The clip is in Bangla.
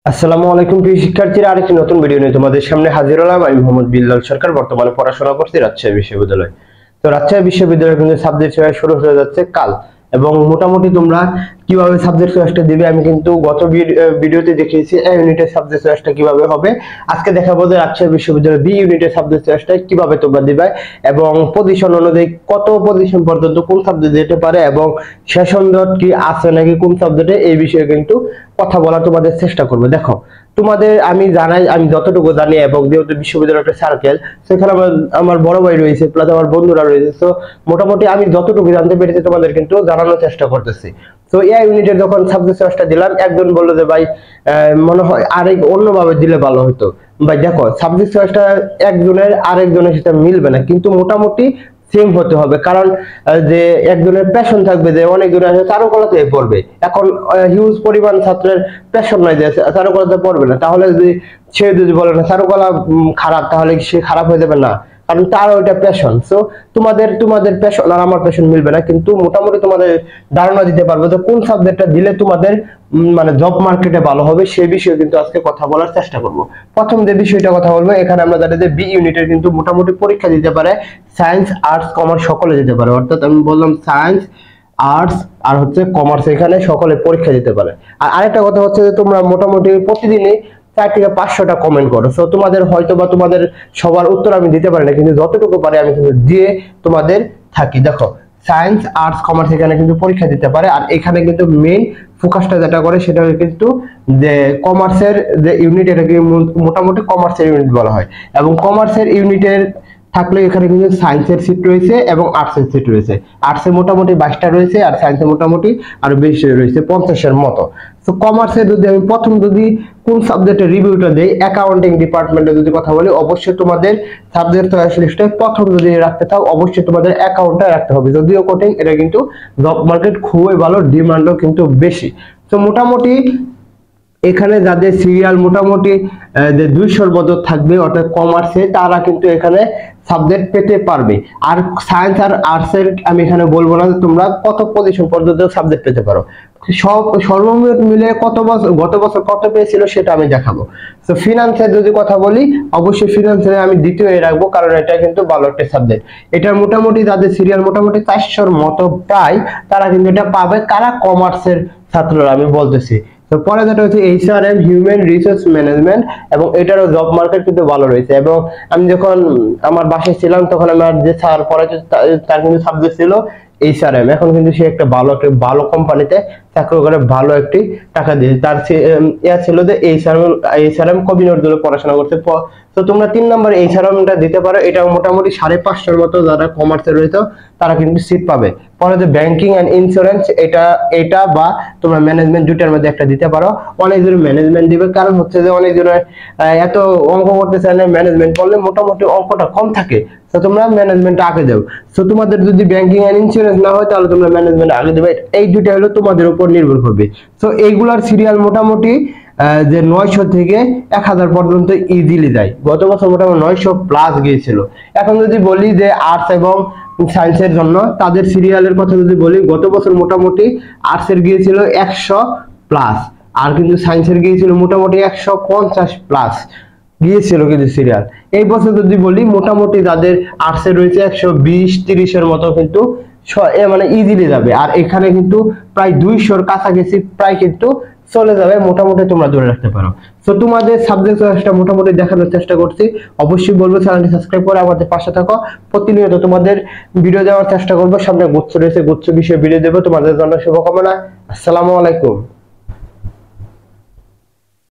আসসালামু আলাইকুম প্রিয় শিক্ষার্থীরা, আরেকটি নতুন ভিডিও নিয়ে তোমাদের সামনে হাজির হলাম। আমি মোহাম্মদ বিল্লাল সরকার, বর্তমানে পড়াশোনা করছি রাজশাহী বিশ্ববিদ্যালয়। তো রাজশাহী বিশ্ববিদ্যালয়ে কিন্তু সাবজেক্ট চয়েস শুরু হয়ে যাচ্ছে কাল, এবং মোটামুটি তোমরা কিভাবে সাবজেক্ট চয়েসটা দিবে আমি কিন্তু গত ভিডিওতে দেখিয়েছি এ ইউনিটের সাবজেক্ট চয়েসটা কিভাবে হবে। আজকে দেখাবো যে রাজশাহী বিশ্ববিদ্যালয়ের বি ইউনিটের সাবজেক্ট চয়েসটা কিভাবে তোমরা দিবে, এবং পজিশন অনুযায়ী কত পজিশন পর্যন্ত কোন সাবজেক্ট যেতে পারে, এবং সেশন ডট কি আছে নাকি কোন সাবজেক্টে, এই বিষয়ে কিন্তু কথা বলা তোমাদের চেষ্টা করবে। দেখো, তোমাদের আমি জানাই, আমি যতটুকু জানি, এবং যেহেতু বিশ্ববিদ্যালয়ের একটা সার্কেল, সেখানে আমার বড় ভাই রয়েছে, প্লাস আমার বন্ধুরা রয়েছে। তো মোটামুটি আমি যতটুকু জানতে পেরেছি তোমাদের কিন্তু জানানোর চেষ্টা করতেছি। তো এই ইউনিটের যখন সাবজেক্ট চয়েসটা দিলাম, একজন বললো যে ভাই মনে হয় আরেক অন্যভাবে দিলে ভালো হতো। ভাই দেখো, সাবজেক্ট চয়েসটা একজনের আরেকজনের সাথে মিলবে না, কিন্তু মোটামুটি সেম হতে হবে। কারণ যে একজনের প্যাশন থাকবে, যে অনেকজনের চারুকলাতে পড়বে, এখন হিউজ পরিমাণ ছাত্রের প্যাশন নাই যে চারুকলাতে পড়বে না, তাহলে সে যদি বলে না চারুকলা খারাপ, তাহলে সে খারাপ হয়ে যাবে না, কারণ তার ওইটা প্যাশন। সো তোমাদের প্যাশন আর আমার প্যাশন মিলবে না, কিন্তু মোটামুটি তোমাদের ধারণা দিতে পারবো যে কোন সাবজেক্টটা দিলে তোমাদের মানে জব মার্কেটে ভালো হবে, সেই বিষয়ে কিন্তু আজকে কথা বলার চেষ্টা করব। প্রথম যে বিষয়টা কথা বলবো, এখানে আমরা জানি যে বি ইউনিটের কিন্তু মোটামুটি পরীক্ষা দিতে পারে সায়েন্স, আর্টস, কমার্স সকলে দিতে পারে। অর্থাৎ আমি বললাম সায়েন্স, আর্টস আর হচ্ছে কমার্স, এখানে সকলে পরীক্ষা দিতে পারে। আর আরেকটা কথা হচ্ছে যে তোমরা মোটামুটি প্রতিদিনই 4 থেকে 500টা কমেন্ট করো। সো তোমাদের হয়তো বা তোমাদের সবার উত্তর আমি দিতে পারি না, কিন্তু যতটুকু পারি আমি কিন্তু দিয়ে তোমাদের থাকি। দেখো, সায়েন্স, আর্টস, কমার্স এখানে কিন্তু পরীক্ষা দিতে পারে। আর এখানে কিন্তু মেইন ফোকাসটা যেটা করে সেটা কিন্তু যে কমার্সের যে ইউনিট, এটাকে মোটামুটি কমার্সের ইউনিট বলা হয়। এবং কমার্সের ইউনিটের থাকলে এখানে কিন্তু সায়েন্সের সিট রয়েছে এবং আর্টসের সিট রয়েছে। আর্টসে মোটামুটি 22টা রয়েছে, আর সায়েন্সে মোটামুটি আরো বেশি রয়েছে, 50-এর মতো। তো কমার্সে যদি আমি প্রথম যদি কোন সাবজেক্টের রিভিউটা দেই, অ্যাকাউন্টিং ডিপার্টমেন্টে যদি কথা বলি, অবশ্যই তোমাদের সাবজেক্ট চয়েস লিস্টে প্রথম যদি রাখতে চাও, অবশ্যই তোমাদের অ্যাকাউন্টটা রাখতে হবে। যদিও কঠিন, এটা কিন্তু জব মার্কেট খুবই ভালো, ডিমান্ডও কিন্তু বেশি। তো মোটামুটি এখানে যাদের সিরিয়াল মোটামুটি যে 200-র মতো থাকবে, অর্থাৎ কমার্সে, তারা কিন্তু এখানে সাবজেক্ট পেতে পারবে। আর সায়েন্স আর আর্টসের আমি এখানে বলবো না তোমরা কত পজিশন পর্যন্ত সাবজেক্ট পেতে পারো, সব সর্বমোট মিলে কত বছর গত বছর কত পেয়েছিল সেটা আমি দেখাবো। তো ফিনান্সের যদি কথা বলি, অবশ্যই ফিনান্সে আমি দ্বিতীয় রাখবো, কারণ এটা কিন্তু ভালো একটা সাবজেক্ট। এটা মোটামুটি যাদের সিরিয়াল মোটামুটি 400-র মতো প্রায়, তারা কিন্তু এটা পাবে। কারা? কমার্সের ছাত্ররা আমি বলতেছি। তো পরে যেটা হচ্ছে এইচআরএম, হিউম্যান রিসোর্স ম্যানেজমেন্ট, এবং এটারও জব মার্কেট কিন্তু ভালো রয়েছে। এবং আমি যখন আমার বাসায় ছিলাম, তখন আমার যে স্যার পড়াচ্ছে তার কিন্তু সাবজেক্ট ছিল এইচআরএম। এখন কিন্তু সে একটা ভালো কোম্পানিতে চাকরি করে ভালো একটি টাকা দিয়ে, তার ইয়া ছিল যে এইচআরএম কবিনজরুল পড়াশোনা করতে। তো তোমরা 3 নম্বরে এইচআরএমটা দিতে পারো। এটা মোটামুটি 550-র মতো যারা কমার্সে রয়েছে তারা কিন্তু সিট পাবে। পরে যে ব্যাংকিং এন্ড ইন্স্যুরেন্স, এটা বা তোমরা ম্যানেজমেন্ট, দুটার মধ্যে একটা দিতে পারো। অনেকজন ম্যানেজমেন্ট দিবে, কারণ হচ্ছে যে অনেকজনের এত অঙ্ক করতে চায় না, ম্যানেজমেন্ট করলে মোটামুটি অঙ্কটা কম থাকে। তো তোমরা ম্যানেজমেন্ট আগে দাও। তো তোমাদের যদি ব্যাংকিং এন্ড ইন্স্যুরেন্স না হয়, তাহলে তোমরা ম্যানেজমেন্ট আগে দেবে। এই দুটো হলো তোমাদের উপর নির্ভর করবে। তো এইগুলার সিরিয়াল মোটামুটি যে 900 থেকে 1000 পর্যন্ত ইজিলি যায়। গত বছর মোটামুটি 900 প্লাস গিয়েছিল। এখন যদি বলি যে আর্টস এবং সায়েন্সের জন্য তাদের সিরিয়ালের কথা যদি বলি, গত বছর মোটামুটি আর্টসের গিয়েছিল 100 প্লাস, আর কিন্তু সায়েন্সের গিয়েছিল মোটামুটি 150 প্লাস গিয়েছিল কিন্তু সিরিয়াল। এই বছর যদি বলি, মোটামুটি যাদের আর্টসে রয়েছে 120-30-এর মতো কিন্তু মানে ইজিলি যাবে। আর এখানে কিন্তু প্রায় 200-র কাছাকাছি প্রায় কিন্তু চলে যাবে, মোটামুটি তোমরা ধরে রাখতে পারো। তো তোমাদের সাবজেক্ট চয়েসটা মোটামুটি দেখানোর চেষ্টা করছি। অবশ্যই বলবো চ্যানেলটি সাবস্ক্রাইব করে আমাদের পাশে থাকো। প্রতিনিয়ত তোমাদের ভিডিও দেওয়ার চেষ্টা করবো। সামনে গুচ্ছ রয়েছে, গুচ্ছ বিষয়ে ভিডিও দেবো। তোমাদের জন্য শুভকামনা। আসসালামু আলাইকুম।